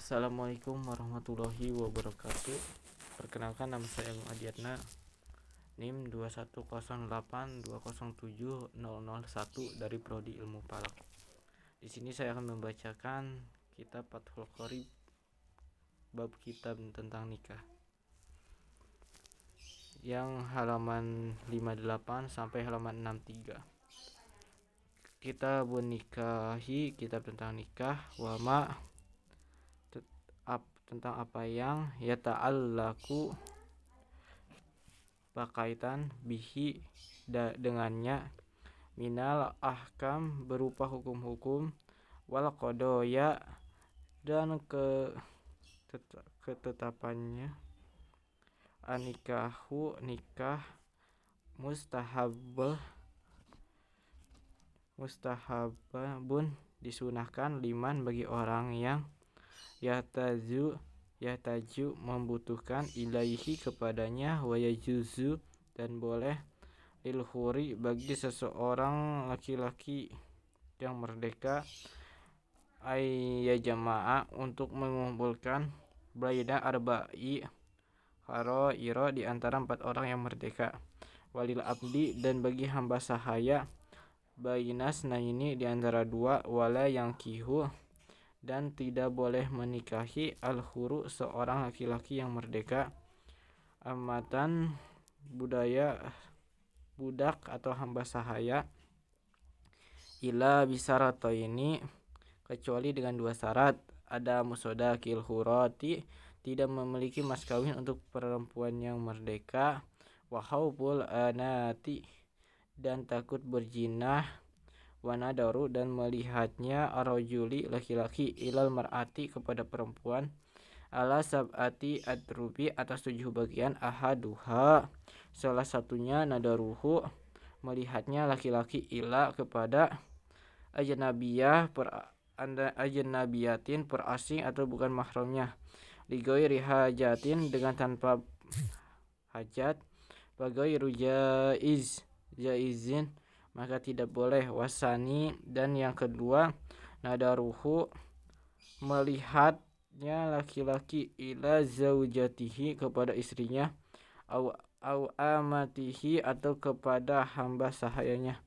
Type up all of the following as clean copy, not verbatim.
Assalamualaikum warahmatullahi wabarakatuh. Perkenalkan, nama saya Agung Adiatna, NIM 2108207001 dari Prodi Ilmu Falak. Di sini saya akan membacakan kitab Fathul Qorib, bab kitab tentang nikah, yang halaman 58 sampai halaman 63. Kitabun nikahi, kitab tentang nikah, wama tentang apa yang ya ta'allaku berkaitan bihi dengannya, minal ahkam berupa hukum-hukum, wal qadoya dan ketetapannya, anikahu nikah, mustahabun disunahkan, liman bagi orang yang yahtaju membutuhkan, ilaihi kepadanya, wa yajuzu dan boleh, lil huri bagi seseorang laki-laki yang merdeka, jamaah untuk mengumpulkan, baina arba'i harairo di antara 4 orang yang merdeka, walil abdi dan bagi hamba sahaya, bainas naini di antara 2, wala yang kihu dan tidak boleh menikahi, al-huru seorang laki-laki yang merdeka, amatan budak atau hamba sahaya, ila bisarato ini kecuali dengan 2 syarat, ada musodakil hurati tidak memiliki mas kawin untuk perempuan yang merdeka, wahaubul anati dan takut berzina, wanadaru dan melihatnya, arojuli laki-laki, ilal mar'ati kepada perempuan, ala sab'ati adrubi atas 7 bagian, ahaduha salah satunya, nadaruhu melihatnya laki-laki, ila kepada ajnabiyatin perasing atau bukan mahramnya, ligoiri hajatin dengan tanpa hajat, bagairu jaizin maka tidak boleh, wasani dan yang kedua, nadaruhu melihatnya laki-laki, ila zaujatihi kepada istrinya, au amatihi atau kepada hamba sahayanya,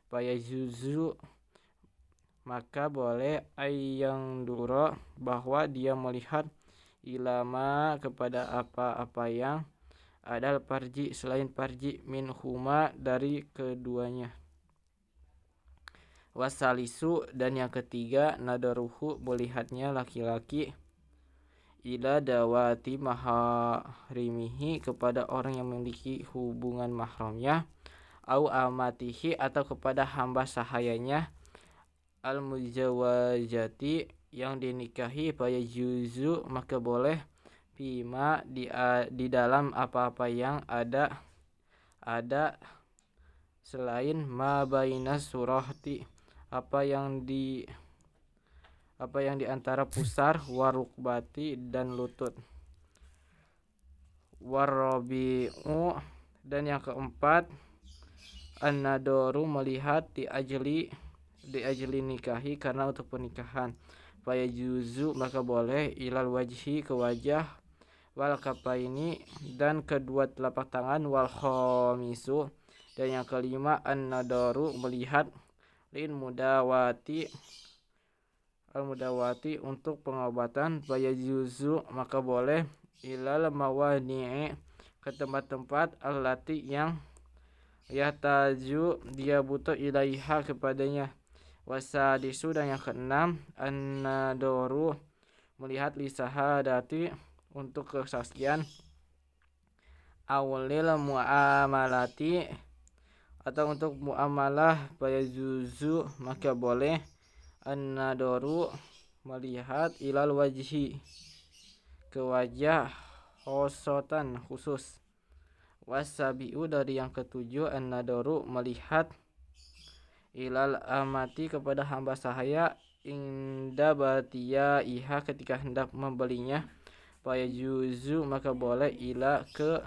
fayajuzu maka boleh, ayang duro bahwa dia melihat, ilama kepada apa-apa yang adal parji selain parji, minhuma dari keduanya, wasalisu dan yang ketiga, nadaruhu melihatnya laki-laki, ila dawati maharimihi kepada orang yang memiliki hubungan mahramnya, au amatihi atau kepada hamba sahayanya, al muzawajati yang dinikahi, fayajuzu maka boleh, bima di dalam apa-apa yang ada selain ma bainas surahti apa yang di antara pusar, warukbati dan lutut, warabi'u dan yang keempat, an-nadaru melihat di ajli nikahi karena untuk pernikahan, fayajuzu maka boleh, ilal wajhi ke wajah, wal kafaini dan kedua telapak tangan, wal khamisu dan yang kelima, an-nadaru melihat, lin mudawati al-mudawati untuk pengobatan, fayajuzu maka boleh, ilal mawani'i ke tempat-tempat, allati yang yahtaju dia butuh, ilaiha kepadanya, wasadisu dan yang keenam, an-nadaru melihat, lisahadati untuk kesaksian, awlil muamalati atau untuk muamalah, fayajuzu maka boleh, an-nadaru melihat, ilal wajhi ke wajah, khosotan khusus, wasabi'u dari yang ketujuh, an-nadaru melihat, ilal amati kepada hamba sahaya, inda batia iha ketika hendak membelinya, fayajuzu maka boleh, ila ke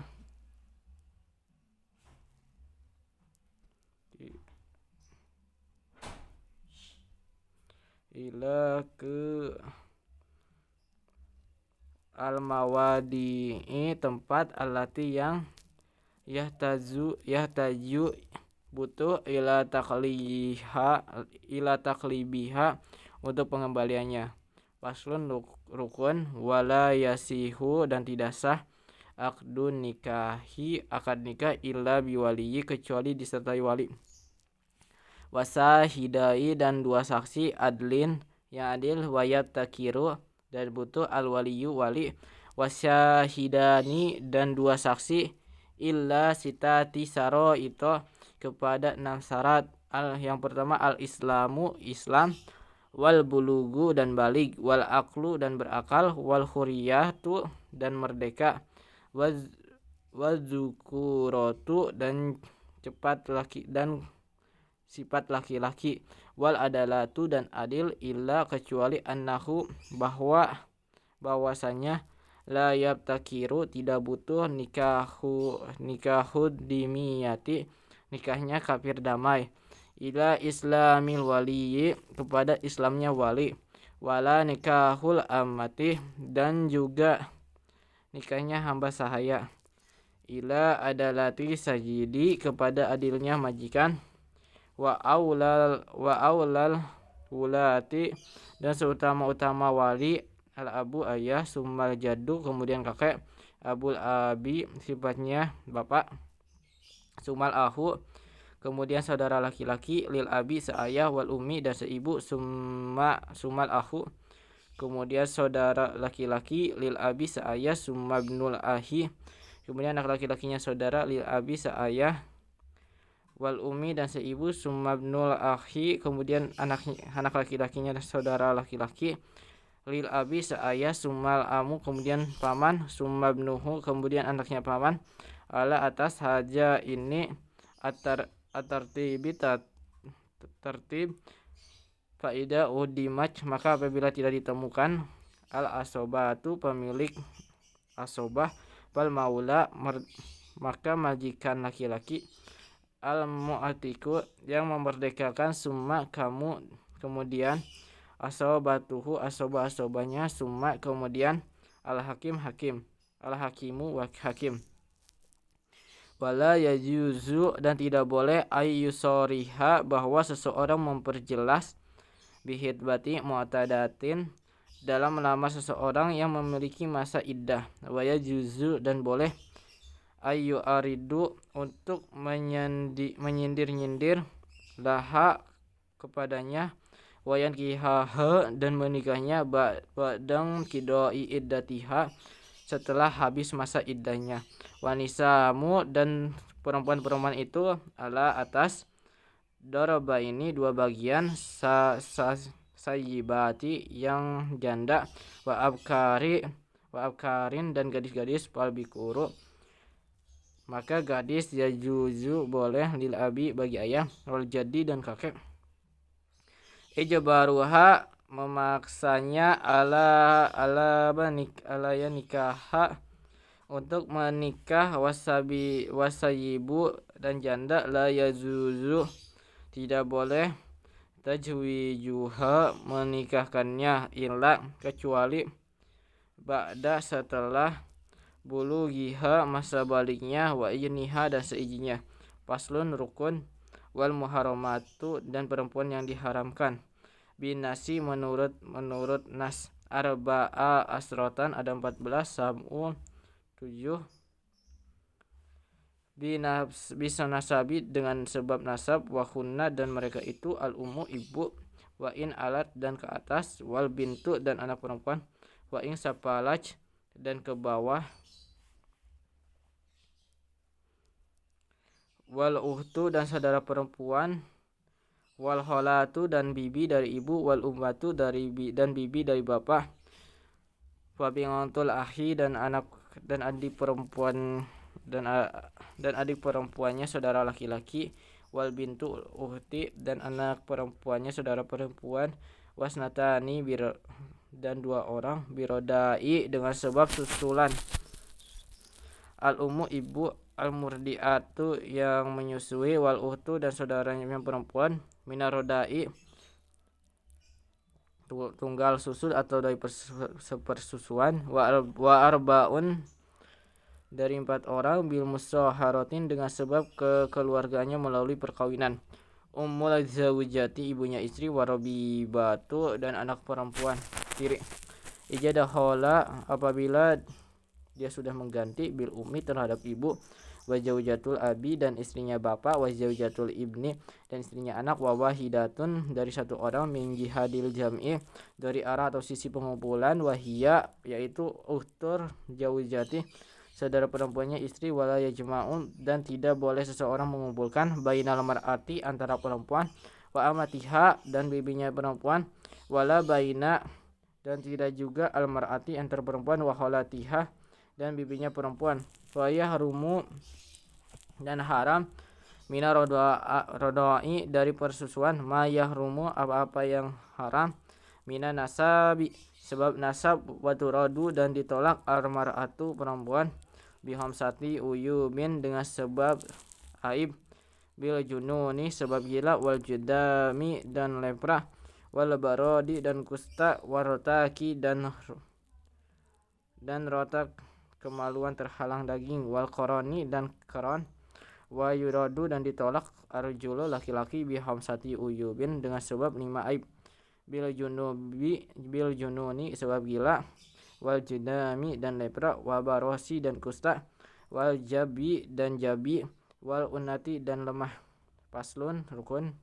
al mawadi'i tempat allati yang yahtaju butuh ila taklibiha untuk pengembaliannya. Faslun rukun wala yasihu dan tidak sah akad nikah illa biwaliyi kecuali disertai wali. Wasahidai dan dua saksi adlin yang adil, wayat takiru dan butuh al waliyu wali, wasyahidani dan dua saksi illa sitati saro itu kepada 6 syarat. Yang pertama al islamu Islam, wal bulugu dan balik, wal aklu dan berakal, wal huriyatu dan merdeka, wazukurotu dan cepat laki dan sifat laki-laki, wal adalatu dan adil, illa kecuali annahu bahwasanya la yabtakiru tidak butuh nikahu dimiyati nikahnya kafir damai, ila islamil waliyi kepada Islamnya wali, wala nikahul amati dan juga nikahnya hamba sahaya, ila adalati sajidi kepada adilnya majikan, wa aulal wulati dan seutama-utama wali al abu ayah, summal jaddu kemudian kakek, abul abi sifatnya bapak, sumal ahu kemudian saudara laki-laki, lil abi seayah, wal ummi dan seibu, sumal ahu kemudian saudara laki-laki, lil abi seayah, summa ibnul ahi kemudian anak laki-lakinya saudara, lil abi seayah, wal ummi dan seibu, summa ibnul ahi kemudian anak laki-lakinya saudara laki-laki, lil abi seayah, summal amu kemudian paman, summa ibnuhu kemudian anaknya paman, ala atas haja ini tertib faida udimat maka apabila tidak ditemukan al asobatu pemilik asobah, fal maula maka majikan laki-laki, al mu'atiku yang memerdekakan, summa kamu kemudian asobatuhu asobahnya, summa kemudian al hakimu hakim. Wala yajuzu dan tidak boleh ayyusoriha bahwa seseorang memperjelas bihidbati mu'tadatin dalam melamar seseorang yang memiliki masa iddah, wa yajuzu dan boleh ayu aridu untuk menyindir-nyindir laha kepadanya, wayan kihaha dan menikahnya ba'dang kidoi iddatiha setelah habis masa iddahnya, wanisamu dan perempuan-perempuan itu ala atas doroba ini dua bagian, sayyibati yang janda, wa abkarin dan gadis-gadis, fal bikuru maka gadis yajuzu boleh, lil abi bagi ayah, wal jadi dan kakek, ijbaruha memaksanya ala ya nikah untuk menikah, wasayibu dan janda, la yajuzu tidak boleh tajwijuha menikahkannya, illa kecuali ba'da setelah bulughiha masa baliknya, wa ijniha dan seizinnya. Faslun rukun wal muharramatu dan perempuan yang diharamkan, binasi menurut nas, arba'a asrotan ada 14, sab'u 7, bisa nasabi dengan sebab nasab, wa khunna dan mereka itu al ummu ibu, wa in alat dan ke atas, wal bintu dan anak perempuan, wa in sapalaj dan ke bawah, wal uhtu dan saudara perempuan, wal kholatu dan bibi dari ibu, wal ummatu dan bibi dari bapak, wa bintul akhi dan adik perempuan dan adik perempuannya saudara laki-laki, wal bintu uhti dan anak perempuannya saudara perempuan, wasnatani dan 2 orang, birodai dengan sebab susulan, al ummu ibu, al murdiatu yang menyusui, wal uhtu dan saudaranya yang perempuan, minarodai tunggal susu atau dari sepersusuan, wa arbaun dari 4 orang bil musaharatin dengan sebab kekeluarganya melalui perkawinan. Ummul zawjati ibunya istri, warabibatu dan anak perempuan tiri. Ijadahola apabila dia sudah mengganti bil ummi terhadap ibu, wa zaujatul abi dan istrinya bapak, wa zaujatul ibni dan istrinya anak, wa wahidatun dari 1 orang min jihadil jam'i dari arah atau sisi pengumpulan, wahia yaitu uhtur zaujati saudara perempuannya istri, wala yajma'un dan tidak boleh seseorang mengumpulkan bainal mar'ati antara perempuan, wa amatiha dan bibinya perempuan, wala baina dan tidak juga al mar'ati antara perempuan, wa kholatiha dan bibinya perempuan, wa yahrumu dan haram mina rodai dari persusuan, ma yahrumu apa-apa yang haram mina nasabi sebab nasab, wa turadu dan ditolak al mar'atu perempuan bihamsati uyubin dengan sebab aib, bil jununi sebab gila, wal judami dan lepra, wal barodi dan kusta, warotaki dan rotak kemaluan terhalang daging, wal koroni dan koron, wa yuradu dan ditolak arjulu laki-laki bihamsati uyubin dengan sebab 5 aib, bil jununi sebab gila, wal judami dan lepra, wa barosi dan kusta, wal jabi dan jabi, wal unati dan lemah. Paslun rukun.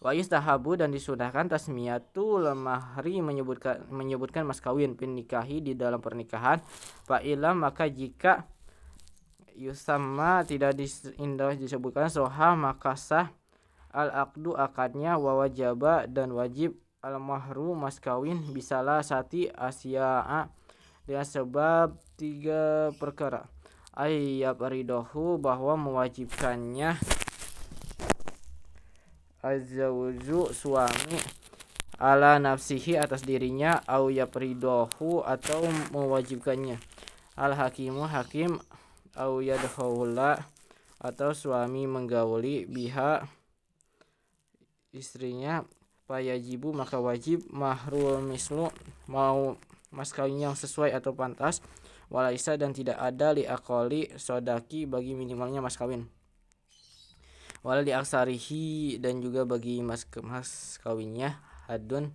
Wa yustahabu dan disunahkan tasmiyatul mahri menyebutkan mas kawin pin nikahi di dalam pernikahan. Fa ilam maka jika yusamma tidak disebutkan soha maka sah al aqdu akadnya, wa wajaba dan wajib al mahru mas kawin bisalah sati asya'a dengan sebab 3 perkara. Ayyab ridohu bahwa mewajibkannya azawju suami ala nafsihi atas dirinya, au yapridohu atau mewajibkannya al hakimu hakim, au yadhawla atau suami menggauli biha istrinya, payajibu maka wajib mahrul mislu mau mas kawin yang sesuai atau pantas, walaisa dan tidak ada li akoli sodaki bagi minimalnya mas kawin, wala di aksarihi dan juga bagi mas kawinnya hadun.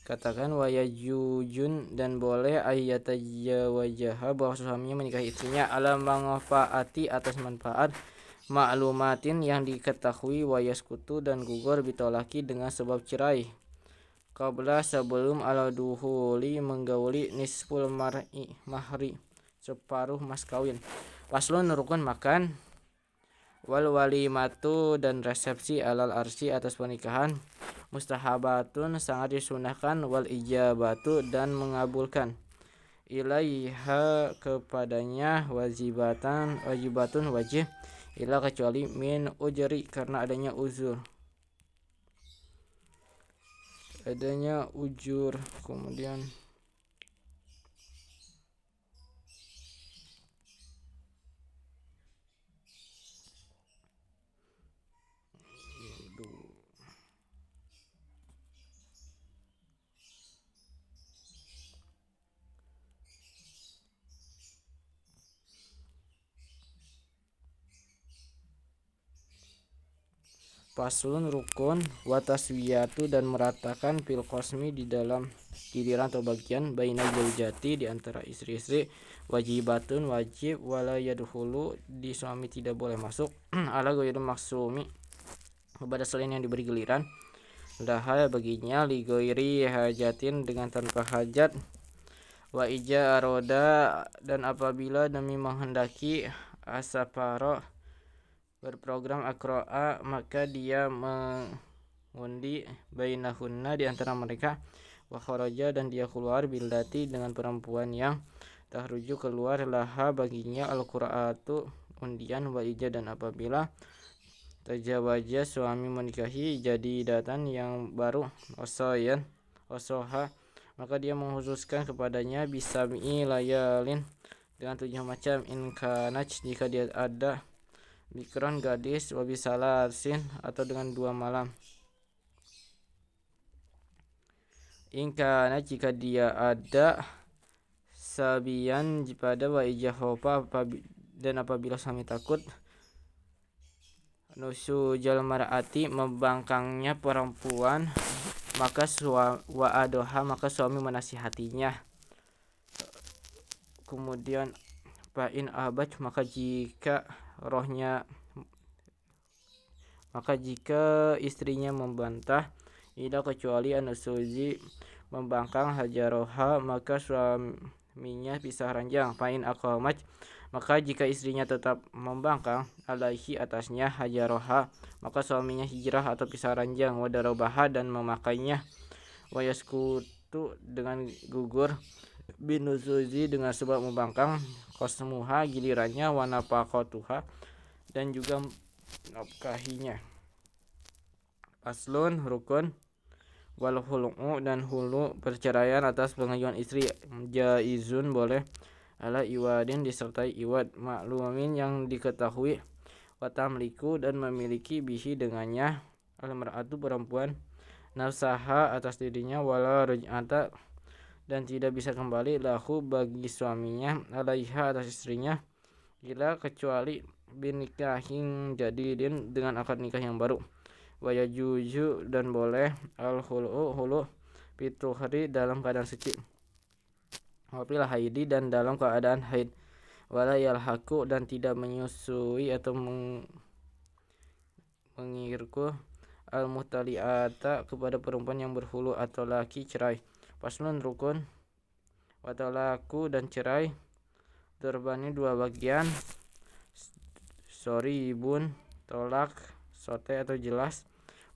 Katakan wayajujun dan boleh ayatajawajaha bahwa suaminya menikahi istrinya ala manfaati atas manfaat, maklumatin yang diketahui, wayaskutu dan gugur bitolaki dengan sebab cerai, qabla sebelum ala duhuli menggauli nisful mahri separuh mas kawin. Paslun rukun makan, wal walimatu dan resepsi alal arsi atas pernikahan, mustahabatun sangat disunahkan, wal ijabatu dan mengabulkan, ilaiha kepadanya wajibatun wajib, ila kecuali min ujri karena adanya ujur. Kemudian paslun rukun wa taswiyatu dan meratakan fil qasmi di dalam giliran atau bagian, baina zaujati di antara istri-istri, wajibatun wajib, wala yadkhulu di suami tidak boleh masuk ala ghairi maksumi kepada selain yang diberi giliran, laha baginya li ghairi hajatin dengan tanpa hajat, wa ija aroda dan apabila demi menghendaki asaparo berprogram akroa maka dia mengundi bainahunna di antara mereka, wa kharaja dan dia keluar bildati dengan perempuan yang tahruju keluar laha baginya al-qur'atu undian, wa ija dan apabila tajawaja suami menikahi jadi datan yang baru, osoha maka dia menghususkan kepadanya bisami layalin dengan 7 macam, inkanaj jika dia ada bikron gadis, wabisalasin atau dengan 2 malam, Ingkana jika dia ada sabian pada wa ijahofa dan apabila suami takut nusujal mar'ati membangkangnya perempuan maka wa adoha maka suami menasihatinya. Kemudian fa'in abat maka jika istrinya membantah ida kecuali anusuzi membangkang hajaroha maka suaminya pisah ranjang. Fa'in aqamat maka jika istrinya tetap membangkang alaihi atasnya hajaroha maka suaminya hijrah atau pisah ranjang. Wadarobaha dan memakainya. Wayaskutu dengan gugur binuzuzi dengan sebab membangkang kosmuha gilirannya wanapaqatuha dan juga nafkahinya. Aslun rukun wal hulu dan hulu perceraian atas pengajuan istri jaizun boleh ala iwadin disertai iwad maklumin yang diketahui watamliku dan memiliki bihi dengannya al-mar'atu perempuan nafsaha atas dirinya wala ruj'ata dan tidak bisa kembali lahu bagi suaminya alaiha atas istrinya ila kecuali binikahin jadidin dengan akad nikah yang baru. Waya juju dan boleh al hulu pituhri dalam keadaan suci wapil haidi dan dalam keadaan haid wala yalhaku dan tidak menyusui atau mengirku al mutaliata kepada perempuan yang berhulu atau laki cerai. Paslun rukun watalaku dan cerai terbani dua bagian ibun tolak sote atau jelas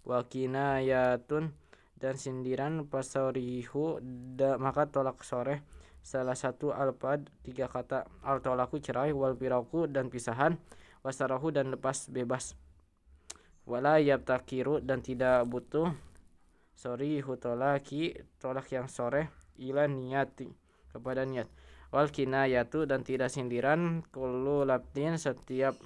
wakinayatun dan sindiran pasorihu maka tolak sore salah satu alpad tiga kata al tolaku cerai wal piraku dan pisahan wasarahu dan lepas bebas wala yabtakiru dan tidak butuh tolaki tolak yang sore ila niyati kepada niat wal kinayatu dan tidak sindiran kullu labdin setiap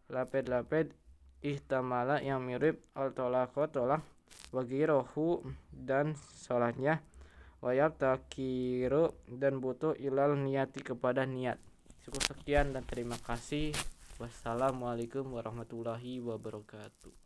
laped ihtamala yang mirip al tolako tolak wagirohu dan sholatnya wayab takiru dan butuh ilal niyati kepada niat. Cukup sekian dan terima kasih. Wassalamualaikum warahmatullahi wabarakatuh.